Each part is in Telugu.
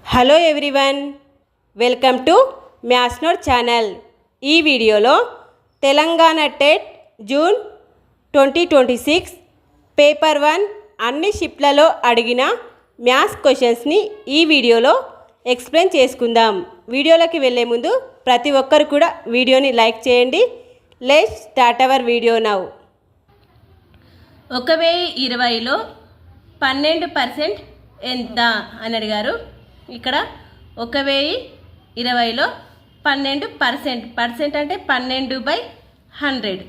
Hello everyone, welcome to maths note channel. ఈ వీడియోలో తెలంగాణ టెట్ జూన్ 2026 పేపర్ 1 అన్ని షిఫ్ట్లలో అడిగిన మ్యాథ్స్ క్వశ్చన్స్ని ఈ వీడియోలో ఎక్స్ప్లెయిన్ చేసుకుందాం. వీడియోలోకి వెళ్ళే ముందు ప్రతి ఒక్కరు కూడా వీడియోని లైక్ చేయండి. Let's start our video now. 1020లో 12% ఎంత అని అడిగారు. ఇక్కడ 1020లో 12% అంటే 12/100.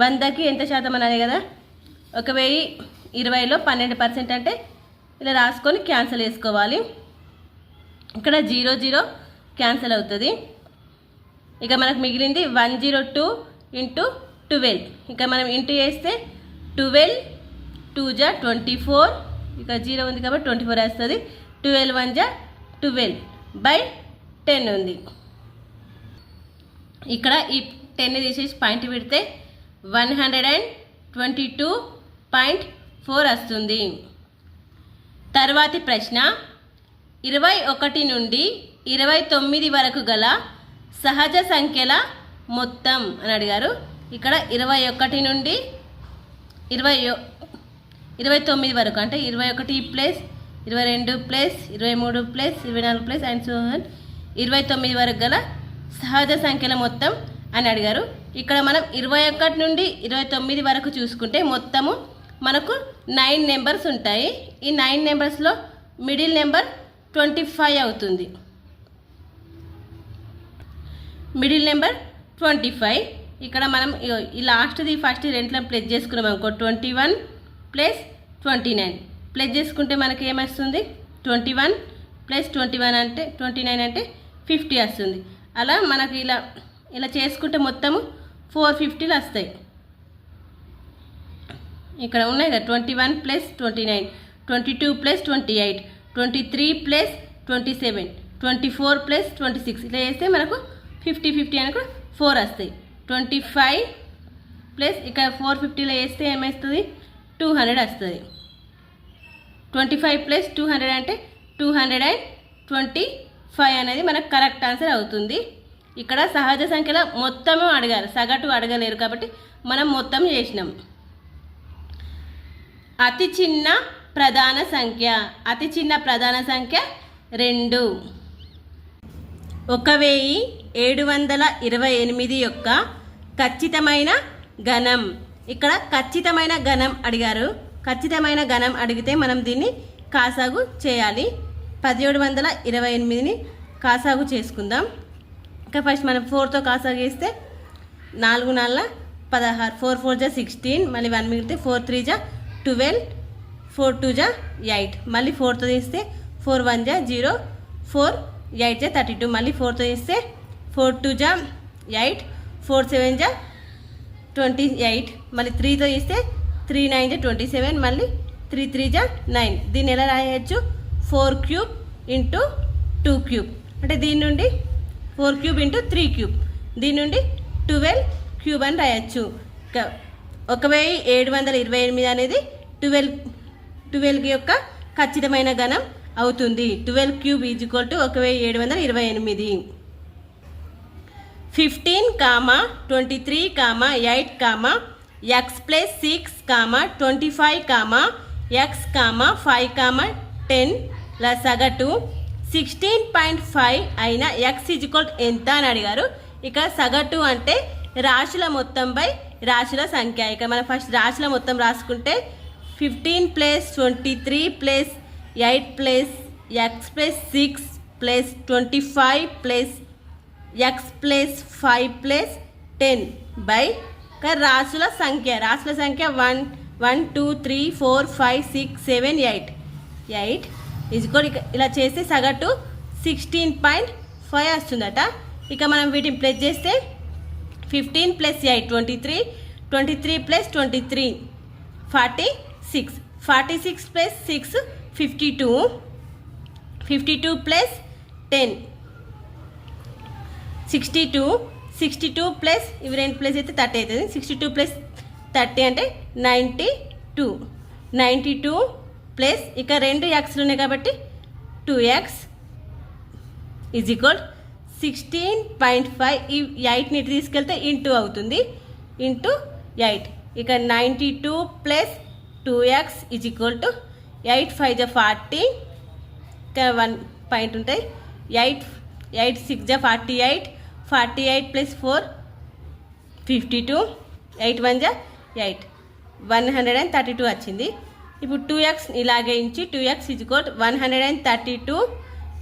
100కి ఎంత శాతం అనేది కదా. 1020లో 12% అంటే ఇలా రాసుకొని క్యాన్సిల్ చేసుకోవాలి. ఇక్కడ 0 క్యాన్సిల్ అవుతుంది. ఇక మనకు మిగిలింది 102 × 12. ఇక మనం ఇంటూ చేస్తే 12 2 × 24. ఇక 0 ఉంది కాబట్టి 24 వస్తుంది. 12 1 × 12/10 ఉంది. ఇక్కడ ఈ 10 తీసేసి పాయింట్ పెడితే 122.4 వస్తుంది. తర్వాతి ప్రశ్న 21 నుండి 29 వరకు గల సహజ సంఖ్యల మొత్తం అని అడిగారు. ఇక్కడ 21 నుండి 29 వరకు అంటే 21 plus 22 plus 23 plus 24 plus and so on 29 వరకు గల సహజ సంఖ్యల మొత్తం అని అడిగారు. ఇక్కడ మనం 21 నుండి 29 వరకు చూసుకుంటే మొత్తము మనకు 9 నెంబర్స్ ఉంటాయి. ఈ 9 నెంబర్స్లో మిడిల్ నెంబర్ 25 అవుతుంది. Middle number 25. ఇక్కడ మనం ఈ లాస్ట్ది ఫస్ట్ రెంట్లో ప్లస్ చేసుకున్నాం అనుకో 21 ప్లస్ 29 ప్లస్ చేసుకుంటే మనకి ఏమొస్తుంది 21 ప్లస్ 21 అంటే 29 అంటే 50 వస్తుంది. అలా మనకి ఇలా చేసుకుంటే మొత్తము 450లు వస్తాయి. ఇక్కడ ఉన్నాయి కదా 21 ప్లస్ 29, 22 ప్లస్ 28, 23 ప్లస్ 27, 24 ప్లస్ 26 ఇలా చేస్తే మనకు 50 అనుకో 4 వస్తాయి. 25 ప్లస్ ఇక్కడ 450లో వేస్తే ఏమవుతుంది 200 వస్తుంది. 25 ప్లస్ 200 అంటే 225 అనేది మనకు కరెక్ట్ ఆన్సర్ అవుతుంది. ఇక్కడ సహజ సంఖ్యల మొత్తము అడిగారు, సగటు అడగలేరు కాబట్టి మనం మొత్తం చేసినాం. అతి చిన్న ప్రధాన సంఖ్య 2. 1728 యొక్క ఖచ్చితమైన ఘనం. ఇక్కడ ఖచ్చితమైన ఘనం అడిగారు. ఖచ్చితమైన ఘనం అడిగితే మనం దీన్ని కాసాగు చేయాలి. 1728ని కాసాగు చేసుకుందాం. ఇంకా ఫస్ట్ మనం 4తో కాసాగు చేస్తే 4 4 16, 4 4 = 16, మళ్ళీ 1 మిగిలితే 4 3 = 12, 4 2 = 8, మళ్ళీ 4తో తీస్తే 4 1 = 0, 4 8 = 32, మళ్ళీ 4తో తీస్తే 4 2 = 8, 4 7 = 28, మళ్ళీ 3తో తీస్తే 3 9 = 27, మళ్ళీ 3 3 = 9. దీన్ని ఎలా రాయవచ్చు 4³ × 2³ అంటే దీని నుండి 4³ × 3³ దీని నుండి 12³ అని రాయచ్చు. 1728 అనేది 12 యొక్క ఖచ్చితమైన ఘనం అవుతుంది. 12³ = 1728. 15, 23, 8, x + 6, 25, x, 5, 10 ల సగటు 16.5 అయిన x ఎంత అని అడిగారు. ఇక సగటు అంటే రాశుల మొత్తం బై రాశుల సంఖ్య. ఇక మనం ఫస్ట్ రాశుల మొత్తం రాసుకుంటే 15 plus 23 plus 8 plus x plus 6 plus 25 plus x plus 5 plus 10 by రాశుల సంఖ్య 1 1 2 3 4 5 6 7 8 ఇలా చేస్తే సగటు 16.5 వస్తుందట. ఇక మనం వీటిని ప్లస్ చేస్తే 15 plus 8 23, 23 plus 23 46, 46 plus 6 52, 52 plus 10 62, 62 plus ఇవి 2 ప్లస్ అయితే 30 అవుతుంది. 62 ప్లస్ 30 అంటే 92, 92 ప్లస్ ఇక 2 ఎక్స్లు ఉన్నాయి కాబట్టి 2x ఈజ్ ఈక్వల్ 16.5. ఈ 8ని తీసుకెళ్తే ఇంటూ అవుతుంది, ఇంటూ 8. ఇక 92 plus 2x is equal to 8 5 జా 40. ఇంకా 1 పాయింట్ ఉంటాయి. 8 6 జా 48. 48 ప్లస్ 4 52. 8 1 జా 8. 132 వచ్చింది. ఇప్పుడు 2x ఇలాగే ఇచ్చి 2x ఈజ్ ఈక్వల్ 132.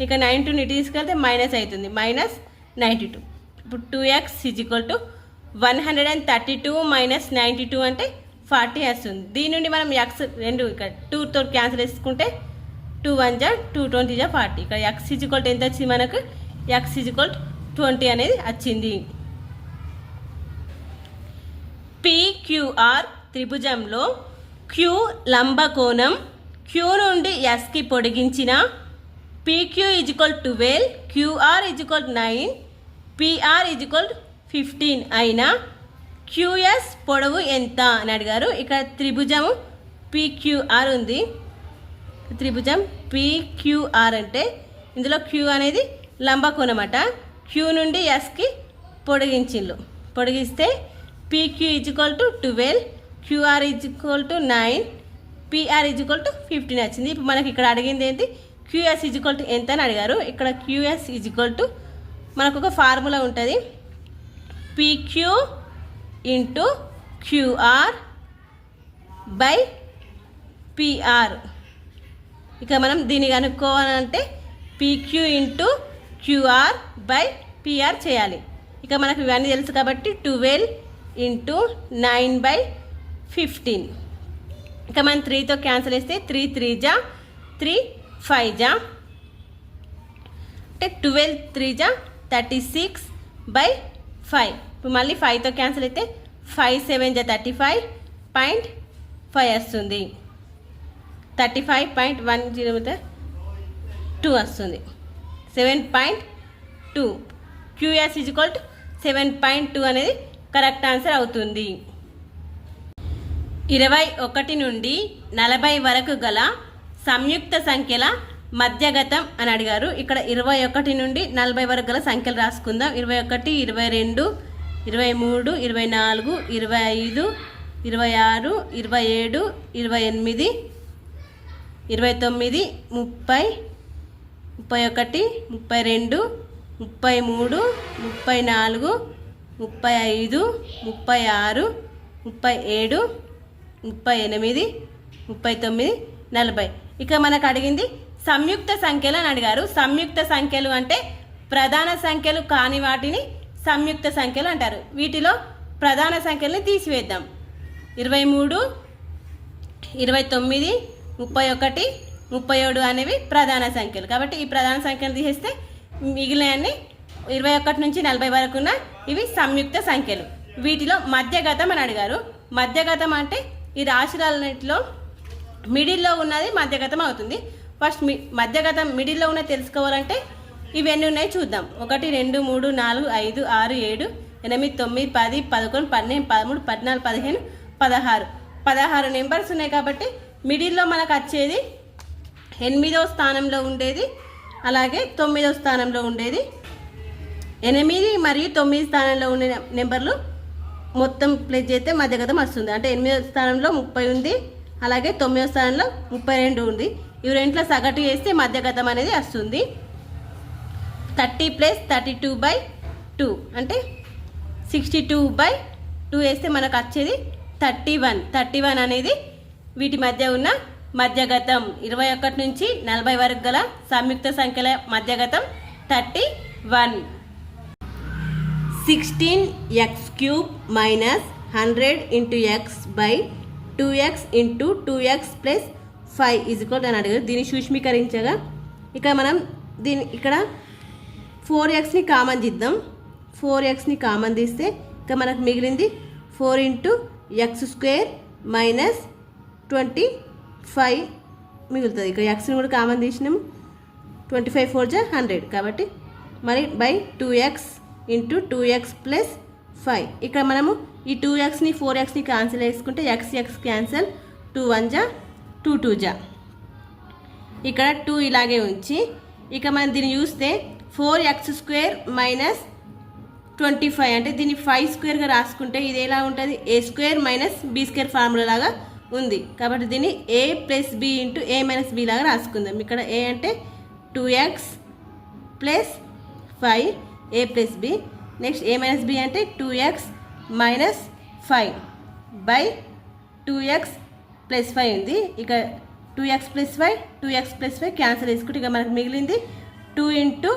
ఇక 92ని తీసుకెళ్తే మైనస్ అవుతుంది, మైనస్ 92. ఇప్పుడు 2x is equal to 132 minus 92 అంటే 40 వస్తుంది. దీని నుండి మనం ఎక్స్ రెండు ఇక్కడ 2తో క్యాన్సిల్ చేసుకుంటే 2 1 జా 2 20 జా 40. ఇక్కడ ఎక్స్ ఈజ్ ఈక్వల్ టు ఎంత వచ్చింది మనకు? ఎక్స్ ఈజ్ ఈక్వల్ 20 అనేది వచ్చింది. PQR త్రిభుజంలో క్యూ లంబకోణం క్యూ నుండి ఎస్కి పొడిగించిన PQ is equal 12, QR is equal 9, PR is equal 15 అయినా QS పొడవు ఎంత అని అడిగారు. ఇక్కడ త్రిభుజము PQR ఉంది. త్రిభుజం PQR అంటే ఇందులో Q అనేది లంబకోణం అట. Q నుండి Sకి పొడిగిస్తే PQ is equal to 12, QR is equal to 9, PR is equal to 15 వచ్చింది. ఇప్పుడు మనకి ఇక్కడ అడిగింది ఏంటి? QS ఈజ్ ఈక్వల్ టు ఎంత అని అడిగారు. ఇక్కడ QS ఈజ్ ఈక్వల్ టు మనకు ఒక ఫార్ములా ఉంటుంది, PQ into QR by PR. ఇక మనం దీన్ని కనుక్కోవాలంటే PQ into QR by PR చేయాలి. ఇక మనకు ఇవన్నీ తెలుసు కాబట్టి 12 ఇంటూ 9 బై 15. ఇక మనం 3తో క్యాన్సిల్ చేస్తే 3 3 జా 3 5 జా అంటే 12 3 జా 36 బై 5. ఇప్పుడు మళ్ళీ 5తో క్యాన్సిల్ అయితే 5 7 జా 35.5 వస్తుంది. 35.102 వస్తుంది. 7.2. QS ఈజ్ ఈక్వల్ టు 7.2 అనేది కరెక్ట్ ఆన్సర్ అవుతుంది. 21 నుండి 40 వరకు గల సంయుక్త సంఖ్యల మధ్యగతం అని అడిగారు. ఇక్కడ 21 నుండి 40 వరకు గల సంఖ్యలు రాసుకుందాం. 21 22 23 24 25 26 27 28 29 30 31 32 33 34 35 36 37 38 39 40. ఇక మనకు అడిగింది సంయుక్త సంఖ్యలు అని అడిగారు. సంయుక్త సంఖ్యలు అంటే ప్రధాన సంఖ్యలు కాని వాటిని సంయుక్త సంఖ్యలు అంటారు. వీటిలో ప్రధాన సంఖ్యల్ని తీసివేద్దాం. 23 29 31 37 అనేవి ప్రధాన సంఖ్యలు. కాబట్టి ఈ ప్రధాన సంఖ్యలు తీసేస్తే మిగిలినవన్నీ 21 నుంచి 40 వరకు ఉన్న ఇవి సంయుక్త సంఖ్యలు. వీటిలో మధ్యగతం అని అడిగారు. మధ్యగతం అంటే ఈ రాశులన్నిటిలో మిడిల్లో ఉన్నది మధ్యగతం అవుతుంది. ఫస్ట్ మధ్యగతం మిడిల్లో ఉన్నది తెలుసుకోవాలంటే ఇవి ఎన్ని ఉన్నాయి చూద్దాం. 1 2 3 4 5 6 7 8 9 10 11 12 13 14 15 16 నెంబర్స్ ఉన్నాయి. కాబట్టి మిడిల్లో మనకు వచ్చేది 8వ స్థానంలో ఉండేది, అలాగే 9వ స్థానంలో ఉండేది. 8 మరియు 9 స్థానంలో ఉండే నెంబర్లు మొత్తం ప్లేస్ చేస్తే మధ్యగతం వస్తుంది. అంటే 8వ స్థానంలో 30 ఉంది, అలాగే 9వ స్థానంలో 32 ఉంది. ఇవి రెంట్లో సగటు వేస్తే మధ్యగతం అనేది వస్తుంది. 30 ప్లస్ 32/2 అంటే 62/2 వేస్తే మనకు వచ్చేది 31 అనేది వీటి మధ్య ఉన్న మధ్యగతం. 21 నుంచి 40 వరకు గల సంయుక్త సంఖ్యల మధ్యగతం 31. 16x³ minus 100 into x by 2x into 2x plus 5 is equal అని అడిగారు. దీన్ని సూక్ష్మీకరించగా ఇక మనం ఇక్కడ 4xని కామన్ తీద్దాం. 4xని కామన్ తీస్తే ఇక మనకు మిగిలింది 4 ఇంటూ x² మైనస్ 25 మిగులుతుంది. ఇక్కడ xని కూడా కామన్ తీసినాము. 25 4 జా 100 కాబట్టి మరి by 2x into 2x plus 5. ఇక్కడ మనము ఈ 2xని 4xని క్యాన్సిల్ చేసుకుంటే x క్యాన్సిల్, 2 1 జా 2 2 జా ఇక్కడ 2 ఇలాగే ఉంచి ఇక మనం దీన్ని చూస్తే 4x² మైనస్ 25 అంటే దీన్ని 5 స్క్వేర్గా రాసుకుంటే ఇది ఎలా ఉంటుంది a² మైనస్ b² ఫార్ములా లాగా ఉంది. కాబట్టి దీన్ని a plus b into a minus b లాగా రాసుకుందాం. ఇక్కడ a అంటే 2x plus 5 a plus b, next a minus b అంటే 2x minus 5 by 2x plus 5 ఉంది. ఇక 2x plus 5 2x plus 5 cancel చేసుకుంటే ఇక మనకు మిగిలింది 2 ఇంటూ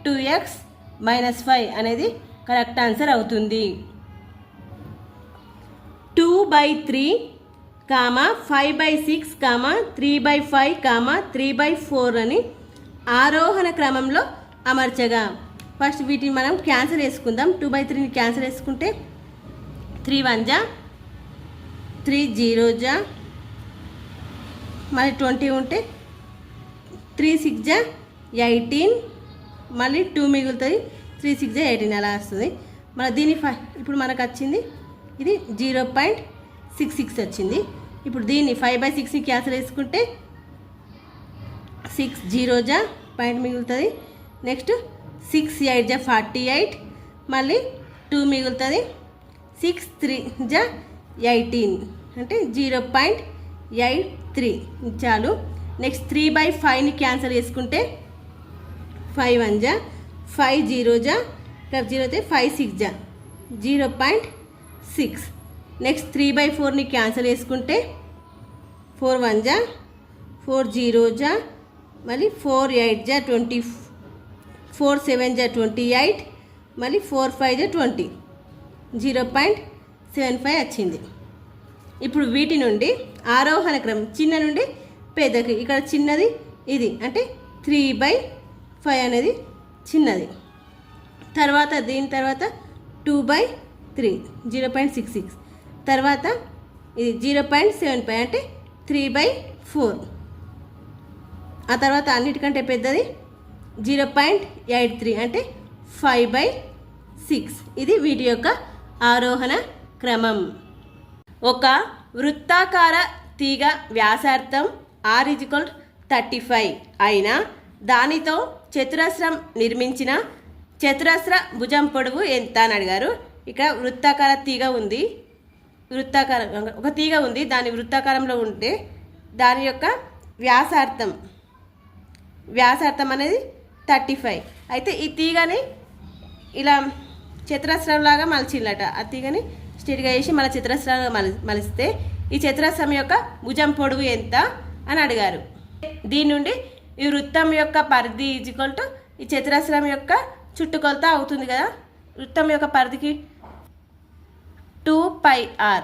2x మైనస్ 5 అనేది కరెక్ట్ ఆన్సర్ అవుతుంది. 2/3 5/6 3/5 3/4 అని ఆరోహణ క్రమంలో అమర్చగా ఫస్ట్ వీటిని మనం క్యాన్సిల్ చేసుకుందాం. 2/3ని క్యాన్సిల్ చేసుకుంటే 3 1 జా 3 0 జా మళ్ళీ 20 ఉంటే 3 6 జా 18 మళ్ళీ 2 మిగులుతుంది 3 6 జా 18 అలా వస్తుంది. మన దీని ఇప్పుడు మనకు వచ్చింది ఇది 0.66 వచ్చింది. ఇప్పుడు దీన్ని 5/6ని క్యాన్సిల్ చేసుకుంటే 6 0 జా పాయింట్ మిగులుతుంది. నెక్స్ట్ 6 8 జా 48 మళ్ళీ 2 మిగులుతుంది. 6 3 జా 18 అంటే 0.83 చాలు. నెక్స్ట్ 3/5ని క్యాన్సిల్ చేసుకుంటే 5 1 జా 5 0 జా 0 అయితే 5 6 జా 0.6. నెక్స్ట్ 3/4ని క్యాన్సిల్ చేసుకుంటే 4 1 జా 4 0 జా మళ్ళీ 4 8 జా 20 4 7 జా 28 మళ్ళీ 4 5 జా 20 0.75 వచ్చింది. ఇప్పుడు వీటి నుండి ఆరోహణ క్రమం చిన్న నుండి పెద్దకి ఇక్కడ చిన్నది ఇది అంటే 3/5 అనేది చిన్నది. తర్వాత దీని తర్వాత 2/3 0.66 తర్వాత ఇది 0.75 అంటే 3/4 ఆ తర్వాత అన్నిటికంటే పెద్దది 0.83 అంటే 5/6. ఇది వీటి యొక్క ఆరోహణ క్రమం. ఒక వృత్తాకార తీగ వ్యాసార్థం r = 35 అయినా దానితో చతురస్రం నిర్మించిన చతురస్ర భుజం పొడవు ఎంత అని అడిగారు. ఇక్కడ వృత్తాకార తీగ ఉంది, ఒక తీగ ఉంది, దాని వృత్తాకారంలో ఉంటే దాని యొక్క వ్యాసార్థం అనేది 35. అయితే ఈ తీగని ఇలా చతురస్రంలాగా మలిచిందట. ఆ తీగని స్ట్రైట్గా చేసి మళ్ళీ చతురస్రంగా మలిస్తే ఈ చతురస్రం యొక్క భుజం పొడవు ఎంత అని అడిగారు. దీని నుండి ఈ వృత్తం యొక్క పరిధి = ఈ చతురస్రం యొక్క చుట్టుకొలత అవుతుంది కదా. వృత్తం యొక్క పరిధికి 2πr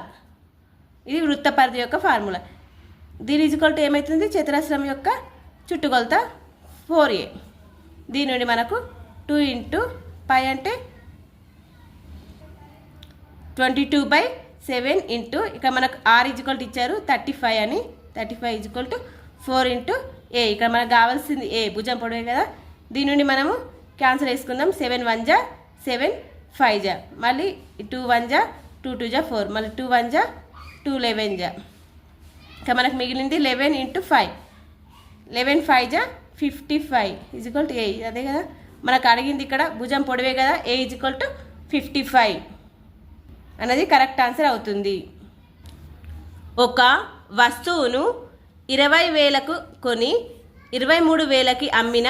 ఇది వృత్త పరిధి యొక్క ఫార్ములా. దీని = ఏమవుతుంది చతురస్రం యొక్క చుట్టుకొలత 4a. దీని నుండి మనకు 2 × π అంటే 22/7 ఇంటూ ఇక్కడ మనకు r = ఇచ్చారు 35 అని 35 = 4 × a. ఇక్కడ మనకు కావాల్సింది a భుజం పొడవే కదా. దీని నుండి మనము క్యాన్సిల్ చేసుకుందాం. 7 1 జా 7 5 జా మళ్ళీ 2 1 జా 2 2 జా 4 మళ్ళీ 2 1 జా 2 11 జా. ఇక మనకు మిగిలింది 11 × 5 11 5 జా 55 = a. అదే కదా మనకు అడిగింది ఇక్కడ భుజం పొడవే కదా. a = 55 అనేది కరెక్ట్ ఆన్సర్ అవుతుంది. ఒక వస్తువును 20,000కు కొని 23,000కి అమ్మిన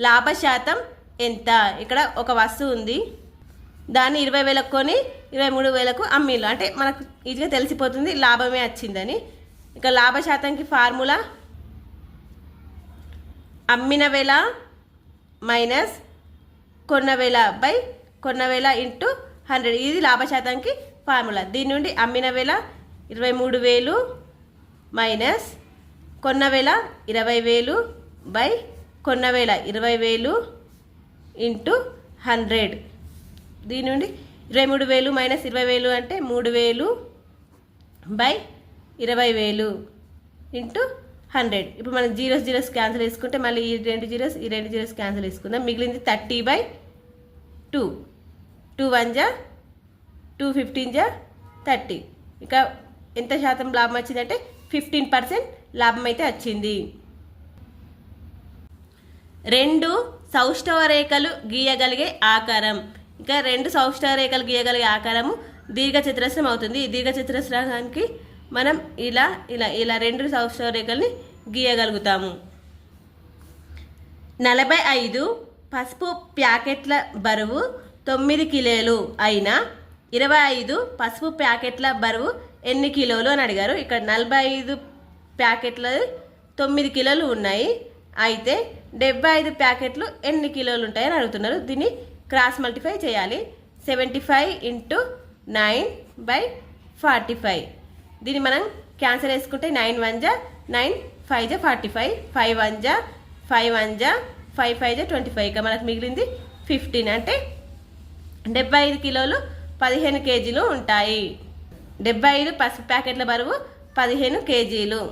లాభశాతం ఎంత? ఇక్కడ ఒక వస్తువు ఉంది, దాన్ని 20,000కు కొని 23,000కు అమ్మిలు అంటే మనకు ఈజీగా తెలిసిపోతుంది లాభమే వచ్చిందని. ఇక లాభశాతంకి ఫార్ములా అమ్మిన వేల మైనస్ కొన్న వేల బై కొన్న వేల ఇంటూ 100. ఇది లాభశాతానికి ఫార్ములా. దీని నుండి అమ్మిన వేల 23,000 మైనస్ కొన్న వేల 20,000 బై కొన్న వేల 20,000 ఇంటూ 100. దీని నుండి 23,000 మైనస్ 20,000 అంటే 3,000 బై 20,000 ఇంటూ 100. ఇప్పుడు మనం జీరోస్ జీరోస్ క్యాన్సిల్ చేసుకుంటే మళ్ళీ ఈ రెండు జీరోస్ క్యాన్సిల్ చేసుకుందాం. మిగిలింది 30/2. 2 1 జా 2 15 జా 30. ఇక ఎంత శాతం లాభం వచ్చిందంటే 15% లాభం అయితే వచ్చింది. రెండు సౌష్ఠవ రేఖలు గీయగలిగే ఆకారం. ఇక రెండు సౌష్ఠవ రేఖలు గీయగలిగే ఆకారము దీర్ఘచతురస్రం అవుతుంది. ఈ దీర్ఘచతురస్రానికి మనం ఇలా ఇలా ఇలా రెండు సౌష్ఠవ రేఖల్ని గీయగలుగుతాము. 45 పసుపు ప్యాకెట్ల బరువు 9 కిలోలు అయినా 25 పసుపు ప్యాకెట్ల బరువు ఎన్ని కిలోలు అని అడిగారు. ఇక్కడ 45 ప్యాకెట్లు 9 కిలోలు ఉన్నాయి. అయితే 75 ప్యాకెట్లు ఎన్ని కిలోలు ఉంటాయని అడుగుతున్నారు. దీన్ని క్రాస్ మల్టిఫై చేయాలి. 75 × 9/45. దీన్ని మనం క్యాన్సిల్ చేసుకుంటే 9 1 జా 9 5 జా 45, 5 1 జా 5 1 జా 5 5 జా 25. ఇక మనకు మిగిలింది 15. అంటే 75 కిలోలు 15 కేజీలు ఉంటాయి. 75 పసుపు ప్యాకెట్ల బరువు 15 కేజీలు.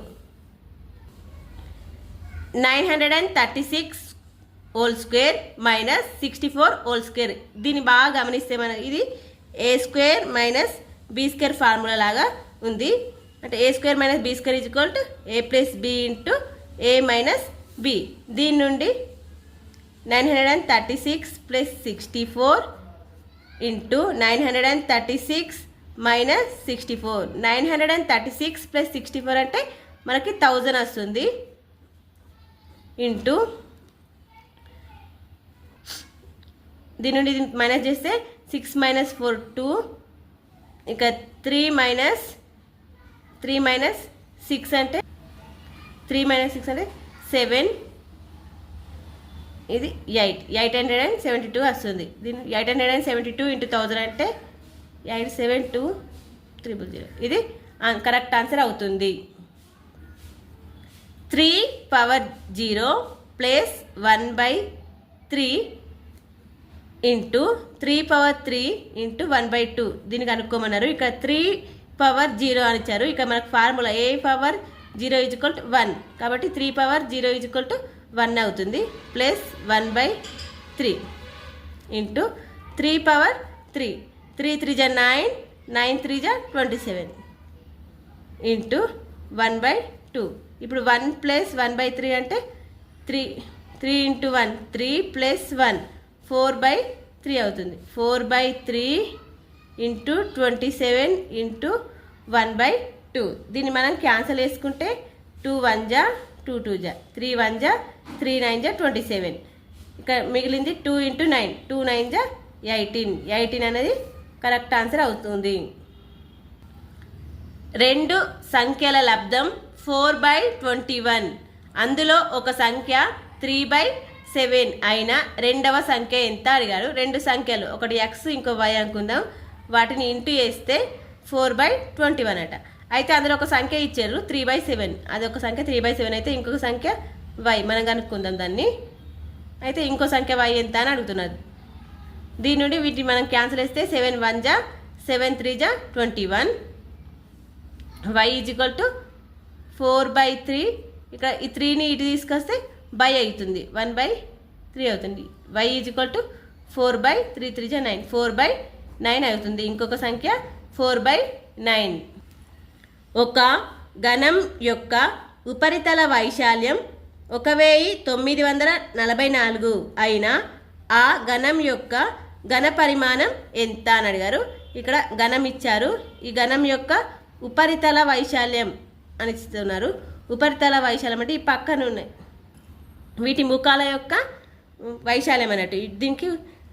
936 whole square minus 64 whole square. దీన్ని బాగా గమనిస్తే మన ఇది a square minus b square formula లాగా ఉంది. అంటే a square minus b square is equal to a plus b into a minus b. దీని నుండి 936 ప్లస్ 64 ఇంటూ 936 మైనస్ 64. 936 ప్లస్ 64 అంటే మనకి 1000 వస్తుంది. ఇంటూ దీని నుండి మైనస్ చేస్తే 6 మైనస్ 4 2. ఇక 3 మైనస్ 6 అంటే 3 మైనస్ 6 అంటే 7. ఇది 872 వస్తుంది. దీని 872 ఇంటూ 1000 అంటే 872000. ఇది కరెక్ట్ ఆన్సర్ అవుతుంది. 3/0 ప్లస్ 1/3 ఇంటూ 3/3 ఇంటూ 1/2. దీనికి అనుకోమన్నారు. ఇక్కడ 3/0 అని ఇచ్చారు. ఇక మనకు formula a power 0 is equal to 1. కాబట్టి 3/0 ఈజ్ ఈక్వల్ టు 1 అవుతుంది. Plus 1/3 into 3/3. 3 3 జా 9, 9 3 జా 27 ఇంటూ 1/2. ఇప్పుడు 1 ప్లస్ 1/3 అంటే 3 ఇంటూ 1 3 ప్లస్ 1 4/3 అవుతుంది. 4/3 ఇంటూ 27 ఇంటూ 1/2. దీన్ని మనం క్యాన్సిల్ చేసుకుంటే 2 1 జా 2 2 జా 3 1 జా 3 9 జా 27. ఇక మిగిలింది 2 ఇంటూ 9 2 9 జా 18 అనేది కరెక్ట్ ఆన్సర్ అవుతుంది. రెండు సంఖ్యల లబ్ధం 4/21. అందులో ఒక సంఖ్య 3/7 అయిన రెండవ సంఖ్య ఎంత అడిగారు. రెండు సంఖ్యలు ఒకటి x ఇంకో y అనుకుందాం. వాటిని ఇంటూ చేస్తే 4/21 అట. అయితే అందులో ఒక సంఖ్య ఇచ్చారు 3/7. అదొక సంఖ్య 3/7 అయితే ఇంకొక సంఖ్య y మనం కనుక్కుందాం దాన్ని. అయితే ఇంకో సంఖ్య y ఎంత అని అడుగుతున్నారు. దీని నుండి వీటిని మనం క్యాన్సిల్ చేస్తే 7 1 జా 7 3 జా 21. y is equal to 4/3. ఇక్కడ ఈ 3ని ఇటు తీసుకొస్తే బై అవుతుంది 1/3 అవుతుంది. y ఈజ్ ఈక్వల్ టు 4/3 3 జా 9 4/9 అవుతుంది. ఇంకొక సంఖ్య 4/9. ఒక ఘనం యొక్క ఉపరితల వైశాల్యం 1944 అయినా ఆ ఘనం యొక్క ఘన పరిమాణం ఎంత అని అడిగారు. ఇక్కడ ఘనం ఇచ్చారు. ఈ ఘనం యొక్క ఉపరితల వైశాల్యం అని ఇస్తున్నారు. ఉపరితల వైశాల్యం అంటే ఈ పక్కన ఉన్నాయి వీటి ముఖాల యొక్క వైశాల్యం అన్నట్టు. దీనికి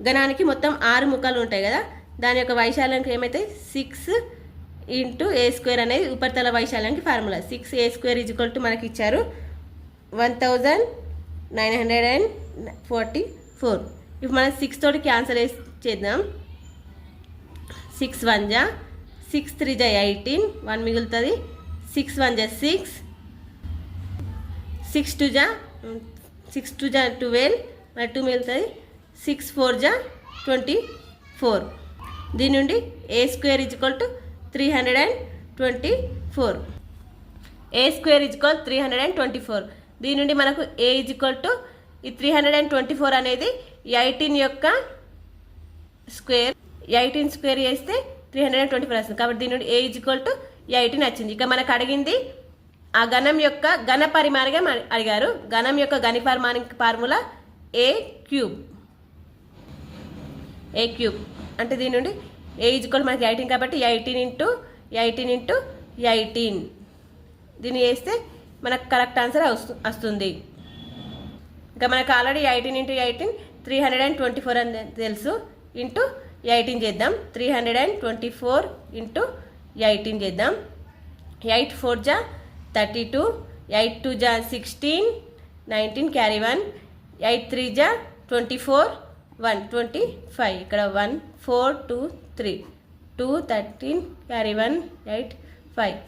ఘనానికి మొత్తం 6 ముఖాలు ఉంటాయి కదా. దాని యొక్క వైశాల్యానికి ఏమైతే 6 ఇంటూ a స్క్వేర్ అనేది ఉపరితల వైశాల్యానికి formula. 6a² is equal to మనకి ఇచ్చారు 1944. ఇప్పుడు మనం 6 తోటి క్యాన్సల్ చేద్దాం. 6 1 జా 6 3 జా 18 1 మిగులుతుంది. 6 1 జా 6 6 2 జా 12 మరి 2 మిగులుతుంది. 6 4 జా 24. దీని నుండి a² is equal to 324. a² is equal 324. దీని నుండి మనకు a ఈజ్ ఈక్వల్ టు ఈ 324 అనేది 18 యొక్క స్క్వేర్. 18 స్క్వేర్ చేస్తే 324 వస్తుంది. కాబట్టి దీని నుండి a ఈజ్ ఈక్వల్ టు 18 వచ్చింది. ఇక మనకు అడిగింది ఆ ఘనం యొక్క ఘన పరిమాణంగా అడిగారు. ఘనం యొక్క ఘన పరిమాణానికి ఫార్ములా ఏ క్యూబ్ అంటే దీని నుండి ఏ ఈజ్వల్ మనకి 18 కాబట్టి 18 దీన్ని వేస్తే మనకు కరెక్ట్ ఆన్సర్ వస్తుంది. ఇంకా మనకు ఆల్రెడీ 18 × 18 324 అని తెలుసు. ఇంటూ 18 చేద్దాం. 324 × 18 చేద్దాం. 8 4 జా 32, 8 2 జా 16, 19 క్యారీ 1, 8 3 జా 24, 1 25. ఇక్కడ 1 4 2 3 2 13 క్యారీ 1 8 5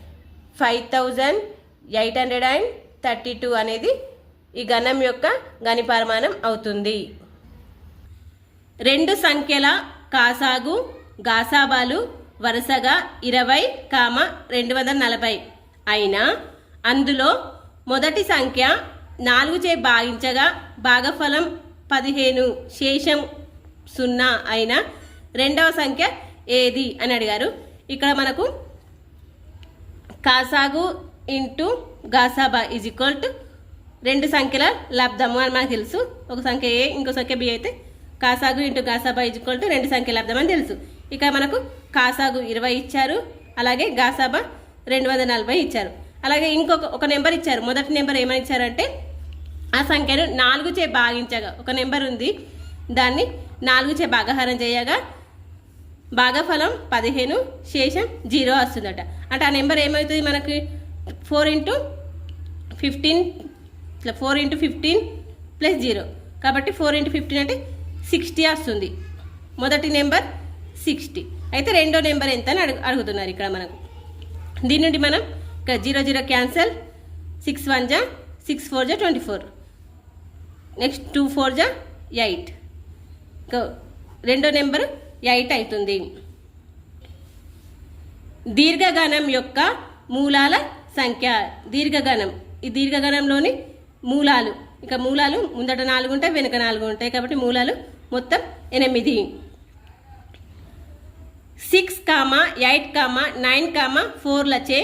5832 అనేది ఈ గణం యొక్క గణిపరిమాణం అవుతుంది. రెండు సంఖ్యల కాసాగు గాసాబాలు వరుసగా 20, 240 అయినా అందులో మొదటి సంఖ్య 4చే భాగించగా భాగఫలం 15 శేషం 0 అయినా రెండవ సంఖ్య ఏది అని అడిగారు. ఇక్కడ మనకు కాసాగు ఇంటూ గాసాబా ఈజ్ ఈక్వల్ టు రెండు సంఖ్యల లబ్ధము అని మనకు తెలుసు. ఒక సంఖ్య ఏ ఇంకో సంఖ్య బి అయితే కాసాగు ఇంటూ గాసాబా ఈజ్ ఈక్వల్ టు రెండు సంఖ్యల లబ్ధం అని తెలుసు. ఇక్కడ మనకు కాసాగు 20 ఇచ్చారు, అలాగే గాసాబా 240 ఇచ్చారు. అలాగే ఒక నెంబర్ ఇచ్చారు. మొదటి నెంబర్ ఏమని ఇచ్చారంటే ఆ సంఖ్యను 4చే భాగించగా ఒక నెంబర్ ఉంది, దాన్ని 4చే భాగహారం చేయగా భాగఫలం 15 శేషం 0 వస్తుందట. అంటే ఆ నెంబర్ ఏమవుతుంది మనకి 4 × 15 ప్లస్ 0 కాబట్టి 4 × 15 అంటే 60 వస్తుంది. మొదటి నెంబర్ 60 అయితే రెండో నెంబర్ ఎంత అని అడుగుతున్నారు ఇక్కడ మనకు. దీని నుండి మనం ఇక్కడ 0 0 క్యాన్సల్, 6 1 జా 6 4 జా 24, నెక్స్ట్ 2 4 జా 8. రెండో నెంబర్ 8 అవుతుంది. దీర్ఘగణం యొక్క మూలాల సంఖ్య. దీర్ఘగణం ఈ దీర్ఘగణంలోని మూలాలు మూలాలు ముందట 4 ఉంటాయి, వెనుక 4 ఉంటాయి కాబట్టి మూలాలు మొత్తం 8. 6, 8, 9, 4లచే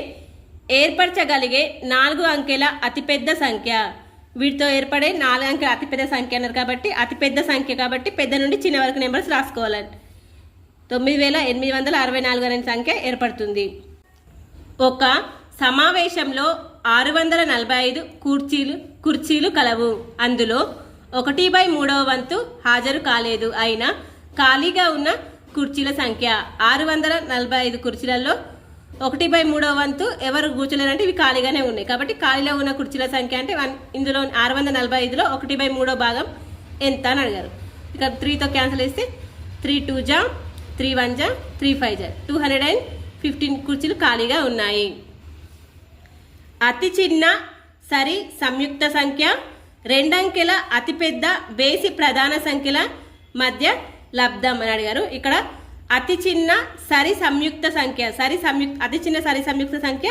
ఏర్పరచగలిగే 4 అంకెల అతిపెద్ద సంఖ్య. వీటితో ఏర్పడే 4 అంకెల అతిపెద్ద సంఖ్య అన్నారు కాబట్టి అతిపెద్ద సంఖ్య కాబట్టి పెద్ద నుండి చిన్న వరకు నెంబర్స్ రాసుకోవాలండి. 9864 అనే సంఖ్య ఏర్పడుతుంది. ఒక సమావేశంలో 645 కుర్చీలు కలవు. అందులో 1/3 వంతు హాజరు కాలేదు. అయినా ఖాళీగా ఉన్న కుర్చీల సంఖ్య 645 కుర్చీలలో 1/3 వంతు ఎవరు కూర్చోలేరంటే ఇవి ఖాళీగానే ఉన్నాయి కాబట్టి ఖాళీలో ఉన్న కుర్చీల సంఖ్య అంటే ఇందులో 645లో 1/3 భాగం ఎంత అని అడిగారు. ఇక 3తో క్యాన్సిల్ చేస్తే 3 2 జా 3 1 జా 3 5 జా 215 కుర్చీలు ఖాళీగా ఉన్నాయి. అతి చిన్న సరి సంయుక్త సంఖ్య, రెండంకెల అతిపెద్ద బేసి ప్రధాన సంఖ్యల మధ్య లబ్ధం అని అడిగారు. ఇక్కడ అతి చిన్న సరి సంయుక్త సంఖ్య అతి చిన్న సరి సంయుక్త సంఖ్య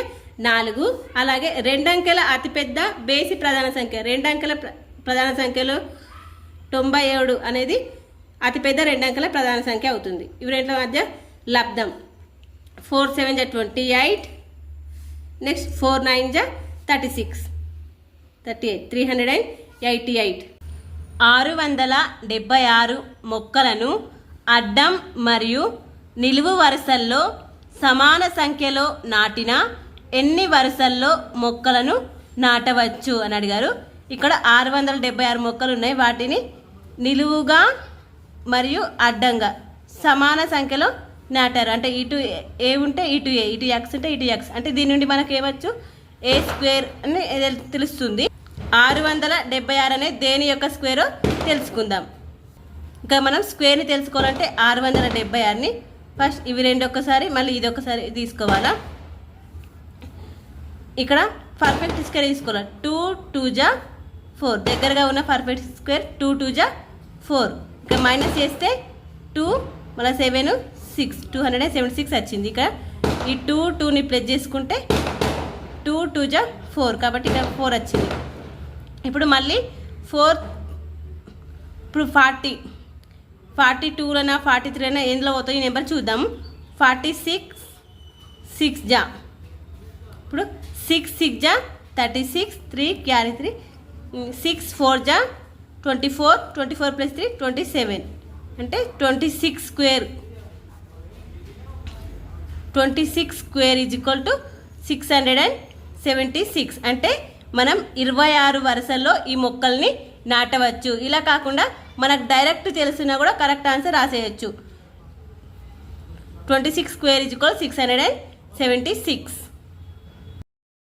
4, అలాగే రెండంకెల అతిపెద్ద బేసి ప్రధాన సంఖ్య రెండంకెల ప్రధాన సంఖ్యలో 97 అనేది అతిపెద్ద రెండంకెల ప్రధాన సంఖ్య అవుతుంది. ఇవి రెంట్ల మధ్య లబ్ధం 4 7 జా 28, నెక్స్ట్ 4 9 జా 36 388. 676 మొక్కలను అడ్డం మరియు నిలువు వరుసల్లో సమాన సంఖ్యలో నాటిన ఎన్ని వరుసల్లో మొక్కలను నాటవచ్చు అని అడిగారు. ఇక్కడ 676 మొక్కలు ఉన్నాయి. వాటిని నిలువుగా మరియు అడ్డంగా సమాన సంఖ్యలో నాటారు. అంటే ఇటు ఏ ఉంటే ఇటు ఏ, ఇటు ఎక్స్ ఉంటే ఇటు ఎక్స్. అంటే దీని నుండి మనకు ఏమొచ్చు a² అని తెలుస్తుంది. 676 అనేది దేని యొక్క స్క్వేరో తెలుసుకుందాం. ఇంకా మనం స్క్వేర్ని తెలుసుకోవాలంటే 676ని ఫస్ట్ ఇవి రెండు ఒక్కసారి మళ్ళీ ఇది ఒకసారి తీసుకోవాలా. ఇక్కడ పర్ఫెక్ట్ స్క్వేర్ తీసుకోవాలి. 2 2 జా 4 దగ్గరగా ఉన్న పర్ఫెక్ట్ స్క్వేర్ 2 2 జా 4. ఇక్కడ మైనస్ చేస్తే 2 మళ్ళీ 7 6 276 వచ్చింది. ఇక్కడ ఈ 2 2ని ప్లస్ చేసుకుంటే 2 2 జా 4 కాబట్టి ఇక్కడ 4 వచ్చింది. ఇప్పుడు మళ్ళీ 4 ఇప్పుడు 42లైనా 43 ఎందులో పోతాయి ఈ నెంబర్ చూద్దాం. 46 6 జా ఇప్పుడు 6 6 జా 36 3 క్యారీ 3 6 4 జా 24, 24 plus 3 27 అంటే 26 square. 26 square is equal to 676. అంటే మనం 26 వరుసల్లో ఈ మొక్కల్ని నాటవచ్చు. ఇలా కాకుండా మనకు డైరెక్ట్ తెలిసినా కూడా కరెక్ట్ ఆన్సర్ రాసేయచ్చు. 26 స్క్వేర్ ఈజ్ ఈక్వల్ 676.